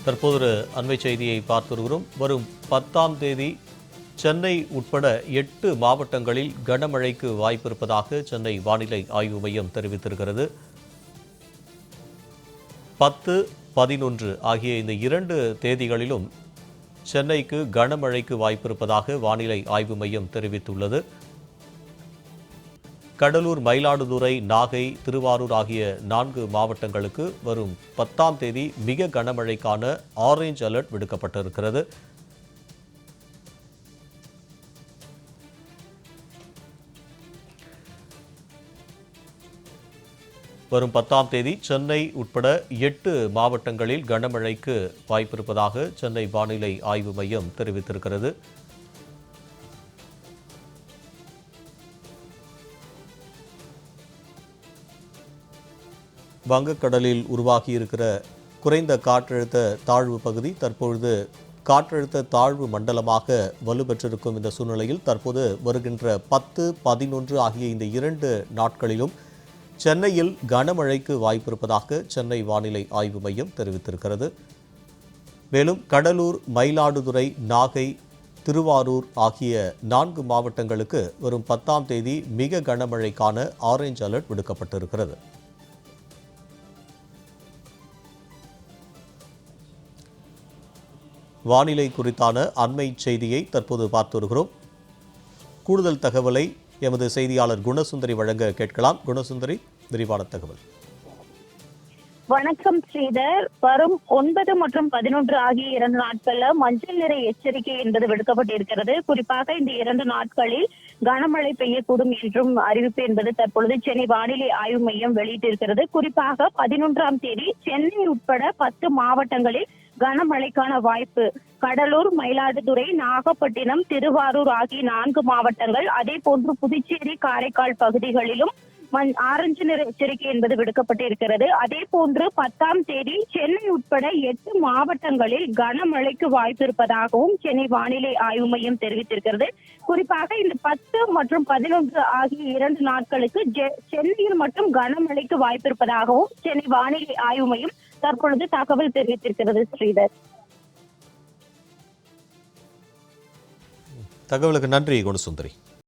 தற்போது ஒரு அண்மை செய்தியை பார்த்து வருகிறோம். வரும் 10ஆம் தேதி சென்னை உட்பட 8 மாவட்டங்களில் கனமழைக்கு வாய்ப்பிருப்பதாக சென்னை வானிலை ஆய்வு மையம் தெரிவித்திருக்கிறது. 10, 11 ஆகிய இந்த 2 தேதிகளிலும் சென்னைக்கு கனமழைக்கு வாய்ப்பிருப்பதாக வானிலை ஆய்வு மையம் தெரிவித்துள்ளது. கடலூர், மயிலாடுதுறை, நாகை, திருவாரூர் ஆகிய 4 மாவட்டங்களுக்கு வரும் 10ஆம் தேதி மிக கனமழைக்கான ஆரஞ்ச் அலர்ட் விடுக்கப்பட்டிருக்கிறது. வரும் 10ஆம் தேதி சென்னை உட்பட 8 மாவட்டங்களில் கனமழைக்கு வாய்ப்பிருப்பதாக சென்னை வானிலை ஆய்வு மையம் தெரிவித்திருக்கிறது. வங்கக்கடலில் உருவாகியிருக்கிற குறைந்த காற்றழுத்த தாழ்வு பகுதி தற்பொழுது காற்றழுத்த தாழ்வு மண்டலமாக வலுப்பெற்றிருக்கும் இந்த சூழ்நிலையில் தற்போது வருகின்ற 10, 11 ஆகிய இந்த 2 நாட்களிலும் சென்னையில் கனமழைக்கு வாய்ப்பிருப்பதாக சென்னை வானிலை ஆய்வு மையம் தெரிவித்திருக்கிறது. மேலும் கடலூர், மயிலாடுதுறை, நாகை, திருவாரூர் ஆகிய 4 மாவட்டங்களுக்கு வரும் 10ஆம் தேதி மிக கனமழைக்கான ஆரஞ்ச் அலர்ட் விடுக்கப்பட்டிருக்கிறது. வானிலை குறித்தான அண்மை செய்தியை தற்போது பார்த்து வருகிறோம். கூடுதல் தகவலை எமது செய்தியாளர் குணசுந்தரி வழங்க கேட்கலாம். குணசுந்தரி, விரிவான தகவல். வணக்கம் ஸ்ரீதர். வரும் 9 மற்றும் 11 ஆகிய 2 நாட்கள்ல மஞ்சள் நிற எச்சரிக்கை என்பது விடுக்கப்பட்டிருக்கிறது. குறிப்பாக இந்த 2 நாட்களில் கனமழை பெய்யக்கூடும் என்றும் அறிவிப்பு என்பது தற்பொழுது சென்னை வானிலை ஆய்வு மையம் வெளியிட்டிருக்கிறது. குறிப்பாக 11ஆம் தேதி சென்னை உட்பட 10 மாவட்டங்களில் கனமழைக்கான வாய்ப்பு. கடலூர், மயிலாடுதுறை, நாகப்பட்டினம், திருவாரூர் ஆகிய 4 மாவட்டங்கள், அதே போன்று புதுச்சேரி, காரைக்கால் பகுதிகளிலும் ஆரஞ்சு நிற எச்சரிக்கை என்பது விடுக்கப்பட்டிருக்கிறது. அதே போன்று 10ஆம் தேதி சென்னை உட்பட 8 மாவட்டங்களில் கனமழைக்கு வாய்ப்பு இருப்பதாகவும் சென்னை வானிலை ஆய்வு மையம் தெரிவித்திருக்கிறது. குறிப்பாக இந்த 10 மற்றும் 11 ஆகிய 2 நாட்களுக்கு சென்னையில் மட்டும் கனமழைக்கு வாய்ப்பு இருப்பதாகவும் சென்னை வானிலை ஆய்வு மையம் தற்பொழுது தகவல் தெரிவித்திருக்கிறது. ஸ்ரீதர், தகவலுக்கு நன்றி குணசுந்தரி.